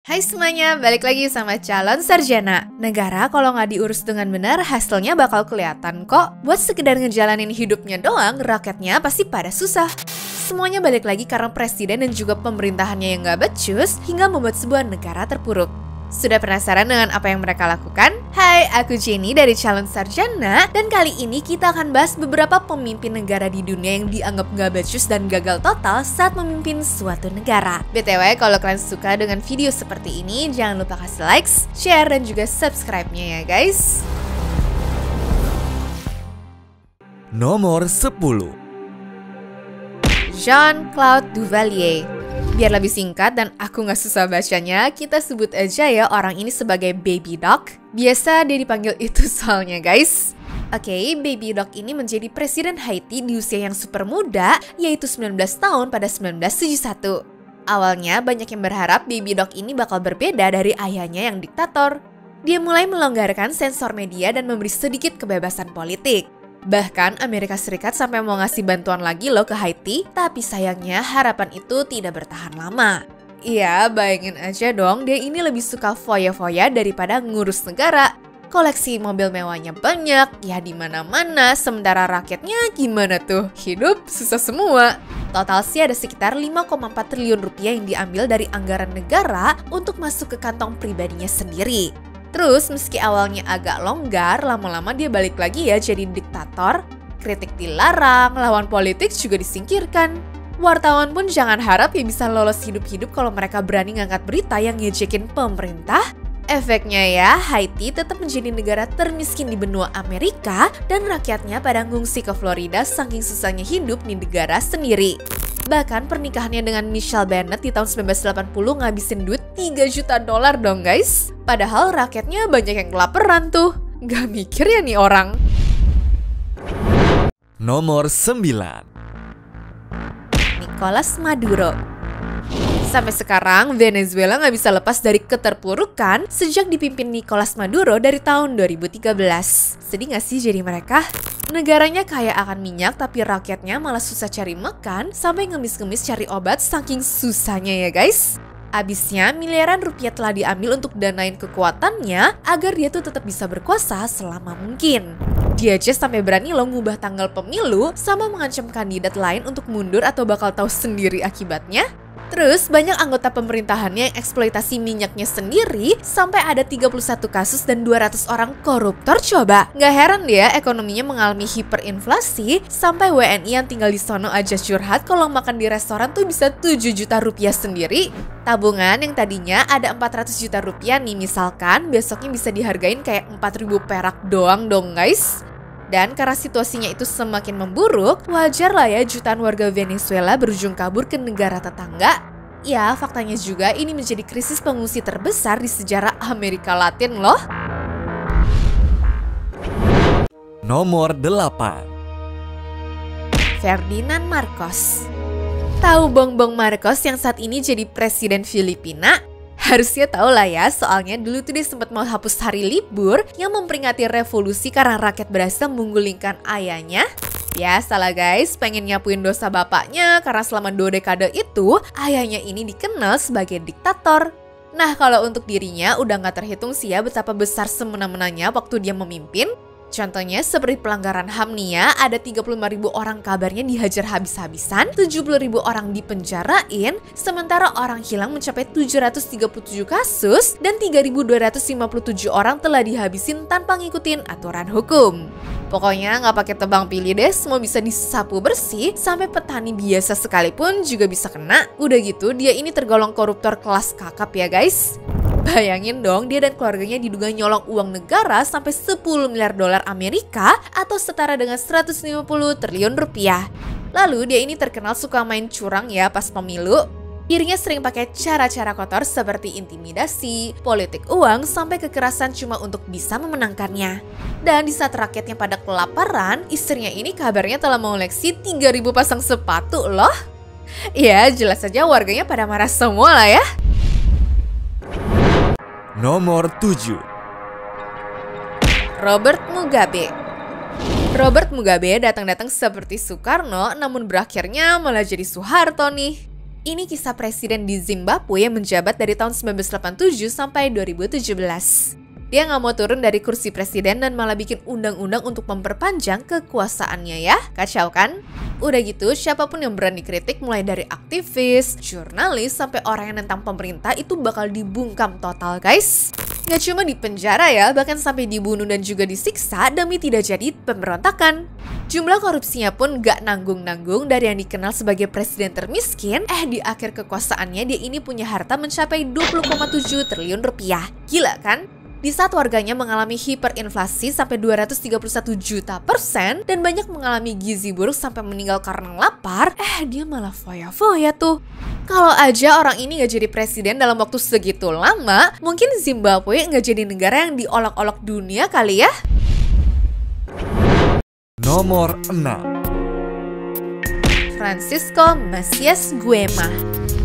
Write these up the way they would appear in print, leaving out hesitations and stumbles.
Hai semuanya, balik lagi sama calon sarjana. Negara kalau nggak diurus dengan benar, hasilnya bakal kelihatan kok. Buat sekedar ngejalanin hidupnya doang, rakyatnya pasti pada susah. Semuanya balik lagi karena presiden dan juga pemerintahannya yang nggak becus, hingga membuat sebuah negara terpuruk. Sudah penasaran dengan apa yang mereka lakukan? Hai, aku Jenny dari Calon Sarjana, dan kali ini kita akan bahas beberapa pemimpin negara di dunia yang dianggap gak becus dan gagal total saat memimpin suatu negara. BTW, kalau kalian suka dengan video seperti ini, jangan lupa kasih likes, share, dan juga subscribe-nya ya guys. Nomor 10. Jean-Claude Duvalier. Biar lebih singkat dan aku gak susah bacanya, kita sebut aja ya orang ini sebagai Baby Doc. Biasa dia dipanggil itu soalnya guys. Oke, Baby Doc ini menjadi presiden Haiti di usia yang super muda, yaitu 19 tahun pada 1971. Awalnya banyak yang berharap Baby Doc ini bakal berbeda dari ayahnya yang diktator. Dia mulai melonggarkan sensor media dan memberi sedikit kebebasan politik. Bahkan Amerika Serikat sampai mau ngasih bantuan lagi loh ke Haiti, tapi sayangnya harapan itu tidak bertahan lama. Iya, bayangin aja dong, dia ini lebih suka foya-foya daripada ngurus negara. Koleksi mobil mewahnya banyak, ya di mana-mana, sementara rakyatnya gimana tuh? Hidup susah semua. Total sih ada sekitar 5,4 triliun rupiah yang diambil dari anggaran negara untuk masuk ke kantong pribadinya sendiri. Terus meski awalnya agak longgar, lama-lama dia balik lagi ya jadi diktator. Kritik dilarang, lawan politik juga disingkirkan. Wartawan pun jangan harap ya bisa lolos hidup-hidup kalau mereka berani ngangkat berita yang ngejekin pemerintah. Efeknya ya, Haiti tetap menjadi negara termiskin di benua Amerika dan rakyatnya pada ngungsi ke Florida saking susahnya hidup di negara sendiri. Bahkan pernikahannya dengan Michelle Bennett di tahun 1980 ngabisin duit $3 juta dong guys. Padahal rakyatnya banyak yang kelaparan tuh. Gak mikir ya nih orang. Nomor 9. Nicolas Maduro. Sampai sekarang, Venezuela nggak bisa lepas dari keterpurukan sejak dipimpin Nicolas Maduro dari tahun 2013. Sedih nggak sih jadi mereka? Negaranya kaya akan minyak tapi rakyatnya malah susah cari makan sampai ngemis-ngemis cari obat saking susahnya ya guys. Abisnya miliaran rupiah telah diambil untuk danain kekuatannya agar dia tuh tetap bisa berkuasa selama mungkin. Dia aja sampai berani loh ngubah tanggal pemilu sama mengancam kandidat lain untuk mundur atau bakal tahu sendiri akibatnya. Terus banyak anggota pemerintahannya yang eksploitasi minyaknya sendiri sampai ada 31 kasus dan 200 orang koruptor coba. Nggak heran dia ekonominya mengalami hiperinflasi sampai WNI yang tinggal di sono aja curhat kalau makan di restoran tuh bisa 7 juta rupiah sendiri. Tabungan yang tadinya ada 400 juta rupiah nih misalkan besoknya bisa dihargain kayak 4.000 perak doang dong guys. Dan karena situasinya itu semakin memburuk, wajar lah ya jutaan warga Venezuela berujung kabur ke negara tetangga. Ya, faktanya juga ini menjadi krisis pengungsi terbesar di sejarah Amerika Latin loh. Nomor 8. Ferdinand Marcos. Tahu Bongbong Marcos yang saat ini jadi presiden Filipina? Harusnya tahu lah ya, soalnya dulu tuh dia sempat mau hapus hari libur yang memperingati revolusi karena rakyat berhasil menggulingkan ayahnya. Ya salah guys, pengen nyapuin dosa bapaknya karena selama 2 dekade itu ayahnya ini dikenal sebagai diktator. Nah kalau untuk dirinya udah gak terhitung sih ya betapa besar semena-menanya waktu dia memimpin. Contohnya seperti pelanggaran HAM nih ya, ada 35.000 orang kabarnya dihajar habis-habisan, 70.000 orang dipenjarain, sementara orang hilang mencapai 737 kasus, dan 3.257 orang telah dihabisin tanpa ngikutin aturan hukum. Pokoknya nggak pakai tebang pilih deh, semua bisa disapu bersih, sampai petani biasa sekalipun juga bisa kena. Udah gitu, dia ini tergolong koruptor kelas kakap ya guys. Bayangin dong, dia dan keluarganya diduga nyolong uang negara sampai 10 miliar dolar Amerika atau setara dengan 150 triliun rupiah. Lalu dia ini terkenal suka main curang ya pas pemilu. Dirinya sering pakai cara-cara kotor seperti intimidasi, politik uang, sampai kekerasan cuma untuk bisa memenangkannya. Dan di saat rakyatnya pada kelaparan, istrinya ini kabarnya telah mengoleksi 3.000 pasang sepatu loh. Ya jelas saja warganya pada marah semua lah ya. Nomor 7. Robert Mugabe. Robert Mugabe datang-datang seperti Soekarno namun berakhirnya malah jadi Soeharto nih. Ini kisah presiden di Zimbabwe yang menjabat dari tahun 1987 sampai 2017. Dia nggak mau turun dari kursi presiden dan malah bikin undang-undang untuk memperpanjang kekuasaannya ya. Kacau kan? Udah gitu, siapapun yang berani kritik mulai dari aktivis, jurnalis, sampai orang yang nentang pemerintah itu bakal dibungkam total guys. Nggak cuma di penjara ya, bahkan sampai dibunuh dan juga disiksa demi tidak jadi pemberontakan. Jumlah korupsinya pun gak nanggung-nanggung. Dari yang dikenal sebagai presiden termiskin, di akhir kekuasaannya dia ini punya harta mencapai 20,7 triliun rupiah. Gila kan? Di saat warganya mengalami hiperinflasi sampai 231 juta % dan banyak mengalami gizi buruk sampai meninggal karena lapar, dia malah foya-foya tuh. Kalau aja orang ini nggak jadi presiden dalam waktu segitu lama, mungkin Zimbabwe nggak jadi negara yang diolok-olok dunia kali ya. Nomor 6. Francisco Macias Nguema.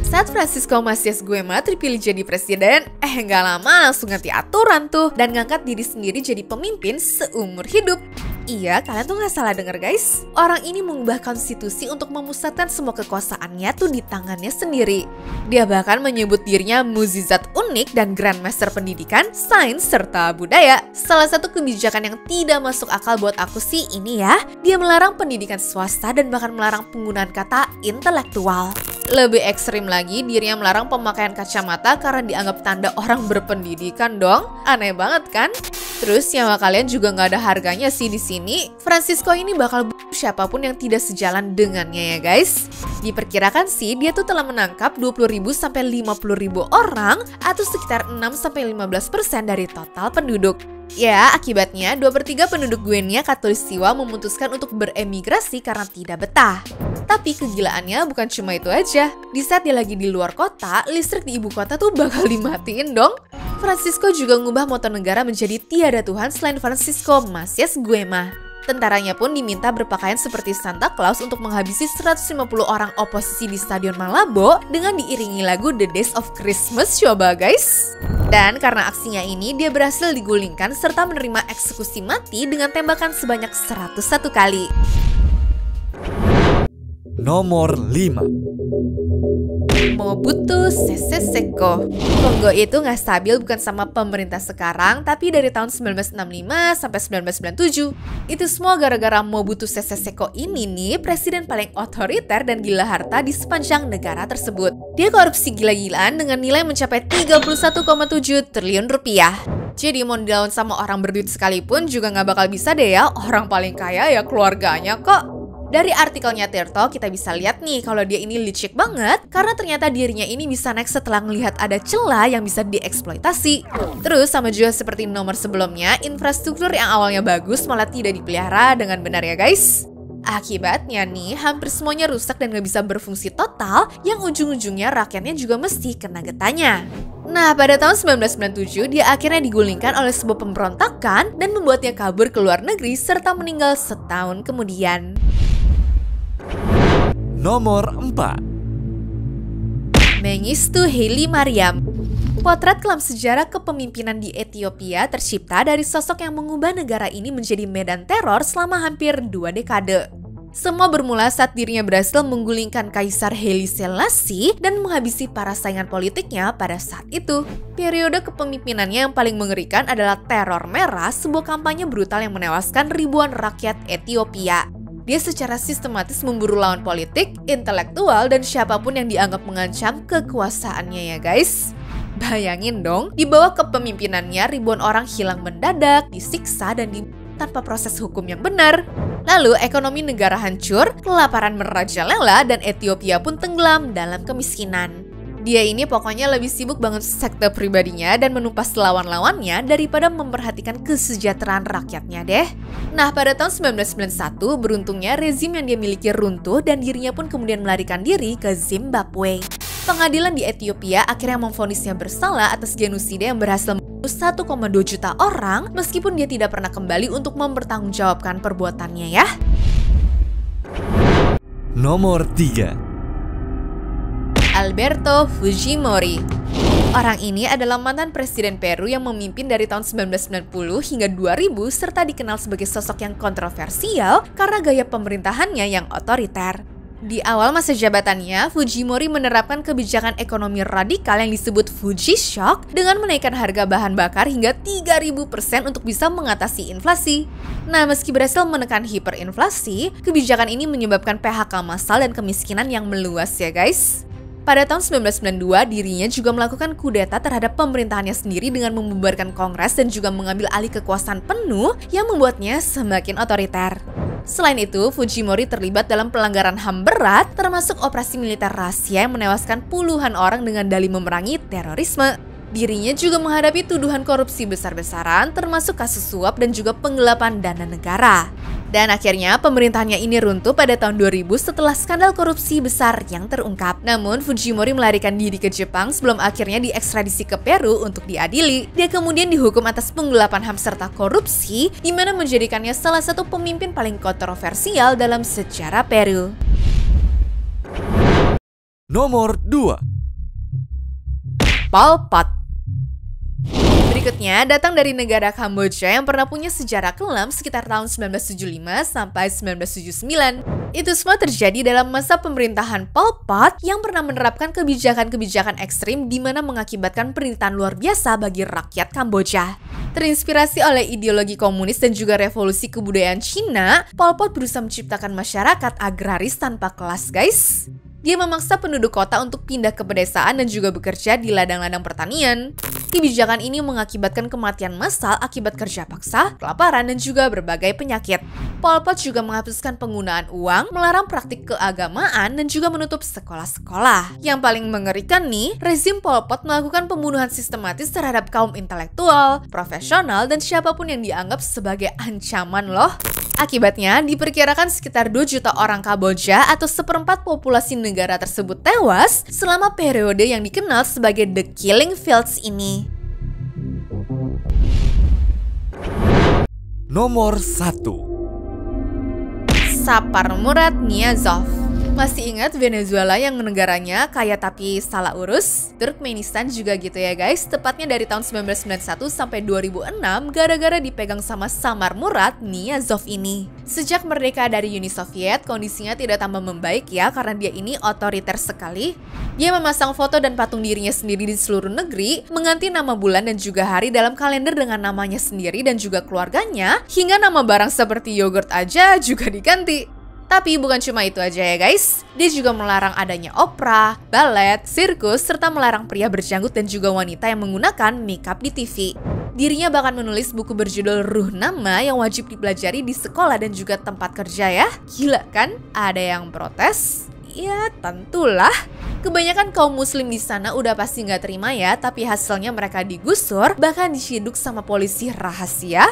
Saat Francisco Macias Nguema terpilih jadi presiden, nggak lama langsung ganti aturan tuh dan ngangkat diri sendiri jadi pemimpin seumur hidup. Iya, kalian tuh nggak salah denger guys. Orang ini mengubah konstitusi untuk memusatkan semua kekuasaannya tuh di tangannya sendiri. Dia bahkan menyebut dirinya mukjizat unik dan grandmaster pendidikan, sains, serta budaya. Salah satu kebijakan yang tidak masuk akal buat aku sih ini ya. Dia melarang pendidikan swasta dan bahkan melarang penggunaan kata intelektual. Lebih ekstrim lagi, dirinya melarang pemakaian kacamata karena dianggap tanda orang berpendidikan dong. Aneh banget kan? Terus nyawa kalian juga nggak ada harganya sih di sini. Francisco ini bakal siapapun yang tidak sejalan dengannya ya guys. Diperkirakan sih dia tuh telah menangkap 20.000 sampai 50.000 orang atau sekitar 6 sampai 15% dari total penduduk. Ya, akibatnya 2/3 penduduk Guinea Khatulistiwa memutuskan untuk beremigrasi karena tidak betah. Tapi kegilaannya bukan cuma itu aja. Di saat dia lagi di luar kota, listrik di ibu kota tuh bakal dimatiin dong. Francisco juga ngubah moto negara menjadi tiada Tuhan selain Francisco Macias Nguema. Tentaranya pun diminta berpakaian seperti Santa Claus untuk menghabisi 150 orang oposisi di Stadion Malabo dengan diiringi lagu The Days of Christmas. Coba guys. Dan karena aksinya ini, dia berhasil digulingkan serta menerima eksekusi mati dengan tembakan sebanyak 101 kali. Nomor 5. Mobutu Sese Seko. Kongo itu nggak stabil bukan sama pemerintah sekarang, tapi dari tahun 1965 sampai 1997. Itu semua gara-gara Mobutu Sese Seko ini nih, presiden paling otoriter dan gila harta di sepanjang negara tersebut. Dia korupsi gila-gilaan dengan nilai mencapai 31,7 triliun rupiah. Jadi mau dilawan sama orang berduit sekalipun juga nggak bakal bisa deh ya. Orang paling kaya ya keluarganya kok. Dari artikelnya Tirto kita bisa lihat nih kalau dia ini licik banget karena ternyata dirinya ini bisa naik setelah melihat ada celah yang bisa dieksploitasi. Terus sama juga seperti nomor sebelumnya, infrastruktur yang awalnya bagus malah tidak dipelihara dengan benar ya guys. Akibatnya nih hampir semuanya rusak dan gak bisa berfungsi total yang ujung-ujungnya rakyatnya juga mesti kena getahnya. Nah, pada tahun 1997 dia akhirnya digulingkan oleh sebuah pemberontakan dan membuatnya kabur ke luar negeri serta meninggal setahun kemudian. Nomor 4. Mengistu Haile Mariam. Potret kelam sejarah kepemimpinan di Ethiopia tercipta dari sosok yang mengubah negara ini menjadi medan teror selama hampir 2 dekade. Semua bermula saat dirinya berhasil menggulingkan Kaisar Haile Selassie dan menghabisi para saingan politiknya pada saat itu. Periode kepemimpinannya yang paling mengerikan adalah Teror Merah, sebuah kampanye brutal yang menewaskan ribuan rakyat Ethiopia. Dia secara sistematis memburu lawan politik, intelektual, dan siapapun yang dianggap mengancam kekuasaannya ya guys. Bayangin dong, di bawah kepemimpinannya ribuan orang hilang mendadak, disiksa, dan tanpa proses hukum yang benar. Lalu ekonomi negara hancur, kelaparan merajalela, dan Ethiopia pun tenggelam dalam kemiskinan. Dia ini pokoknya lebih sibuk banget sekte pribadinya dan menumpas lawan-lawannya daripada memperhatikan kesejahteraan rakyatnya deh. Nah, pada tahun 1991, beruntungnya rezim yang dia miliki runtuh dan dirinya pun kemudian melarikan diri ke Zimbabwe. Pengadilan di Ethiopia akhirnya memvonisnya bersalah atas genosida yang berhasil membunuh 1,2 juta orang meskipun dia tidak pernah kembali untuk mempertanggungjawabkan perbuatannya ya. Nomor 3. Alberto Fujimori. Orang ini adalah mantan presiden Peru yang memimpin dari tahun 1990 hingga 2000 serta dikenal sebagai sosok yang kontroversial karena gaya pemerintahannya yang otoriter. Di awal masa jabatannya, Fujimori menerapkan kebijakan ekonomi radikal yang disebut Fuji Shock dengan menaikkan harga bahan bakar hingga 3000% untuk bisa mengatasi inflasi. Nah, meski berhasil menekan hiperinflasi, kebijakan ini menyebabkan PHK massal dan kemiskinan yang meluas ya guys. Pada tahun 1992, dirinya juga melakukan kudeta terhadap pemerintahannya sendiri dengan membubarkan kongres dan juga mengambil alih kekuasaan penuh yang membuatnya semakin otoriter. Selain itu, Fujimori terlibat dalam pelanggaran HAM berat, termasuk operasi militer rahasia yang menewaskan puluhan orang dengan dalih memerangi terorisme. Dirinya juga menghadapi tuduhan korupsi besar-besaran, termasuk kasus suap dan juga penggelapan dana negara. Dan akhirnya pemerintahannya ini runtuh pada tahun 2000 setelah skandal korupsi besar yang terungkap. Namun Fujimori melarikan diri ke Jepang sebelum akhirnya diekstradisi ke Peru untuk diadili. Dia kemudian dihukum atas penggelapan HAM serta korupsi, di mana menjadikannya salah satu pemimpin paling kontroversial dalam sejarah Peru. Nomor 2. Pol Pot. Berikutnya datang dari negara Kamboja yang pernah punya sejarah kelam sekitar tahun 1975 sampai 1979. Itu semua terjadi dalam masa pemerintahan Pol Pot yang pernah menerapkan kebijakan-kebijakan ekstrim di mana mengakibatkan penderitaan luar biasa bagi rakyat Kamboja. Terinspirasi oleh ideologi komunis dan juga revolusi kebudayaan Cina, Pol Pot berusaha menciptakan masyarakat agraris tanpa kelas, guys. Dia memaksa penduduk kota untuk pindah ke pedesaan dan juga bekerja di ladang-ladang pertanian. Kebijakan ini mengakibatkan kematian massal akibat kerja paksa, kelaparan, dan juga berbagai penyakit. Pol Pot juga menghapuskan penggunaan uang, melarang praktik keagamaan, dan juga menutup sekolah-sekolah. Yang paling mengerikan nih, rezim Pol Pot melakukan pembunuhan sistematis terhadap kaum intelektual, profesional, dan siapapun yang dianggap sebagai ancaman loh. Akibatnya, diperkirakan sekitar 2 juta orang Kamboja atau seperempat populasi negara tersebut tewas selama periode yang dikenal sebagai The Killing Fields ini. Nomor 1. Saparmurat Niyazov. Masih ingat Venezuela yang negaranya kaya tapi salah urus? Turkmenistan juga gitu ya guys, tepatnya dari tahun 1991 sampai 2006 gara-gara dipegang sama Saparmurat Niyazov ini. Sejak merdeka dari Uni Soviet, kondisinya tidak tambah membaik ya karena dia ini otoriter sekali. Dia memasang foto dan patung dirinya sendiri di seluruh negeri, mengganti nama bulan dan juga hari dalam kalender dengan namanya sendiri dan juga keluarganya, hingga nama barang seperti yogurt aja juga diganti. Tapi bukan cuma itu aja ya guys, dia juga melarang adanya opera, balet, sirkus, serta melarang pria berjanggut dan juga wanita yang menggunakan makeup di TV. Dirinya bahkan menulis buku berjudul Ruh Nama yang wajib dipelajari di sekolah dan juga tempat kerja ya. Gila kan? Ada yang protes? Ya tentulah. Kebanyakan kaum muslim di sana udah pasti nggak terima ya, tapi hasilnya mereka digusur, bahkan diciduk sama polisi rahasia.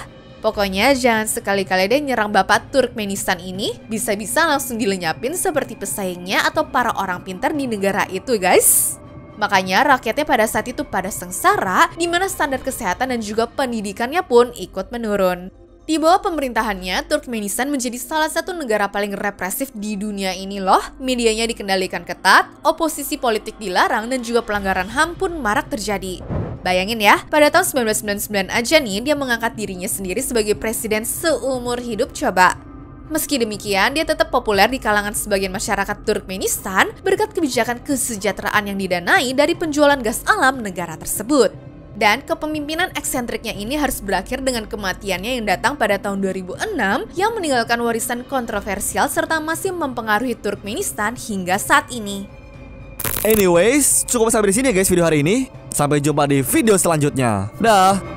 Pokoknya jangan sekali-kali deh nyerang bapak Turkmenistan ini, bisa-bisa langsung dilenyapin seperti pesaingnya atau para orang pintar di negara itu guys. Makanya rakyatnya pada saat itu pada sengsara, di mana standar kesehatan dan juga pendidikannya pun ikut menurun. Di bawah pemerintahannya, Turkmenistan menjadi salah satu negara paling represif di dunia ini loh. Medianya dikendalikan ketat, oposisi politik dilarang, dan juga pelanggaran HAM pun marak terjadi. Bayangin ya, pada tahun 1999 aja nih dia mengangkat dirinya sendiri sebagai presiden seumur hidup coba. Meski demikian, dia tetap populer di kalangan sebagian masyarakat Turkmenistan berkat kebijakan kesejahteraan yang didanai dari penjualan gas alam negara tersebut. Dan kepemimpinan eksentriknya ini harus berakhir dengan kematiannya yang datang pada tahun 2006 yang meninggalkan warisan kontroversial serta masih mempengaruhi Turkmenistan hingga saat ini. Anyways, cukup sampai di sini ya guys video hari ini. Sampai jumpa di video selanjutnya. Dah.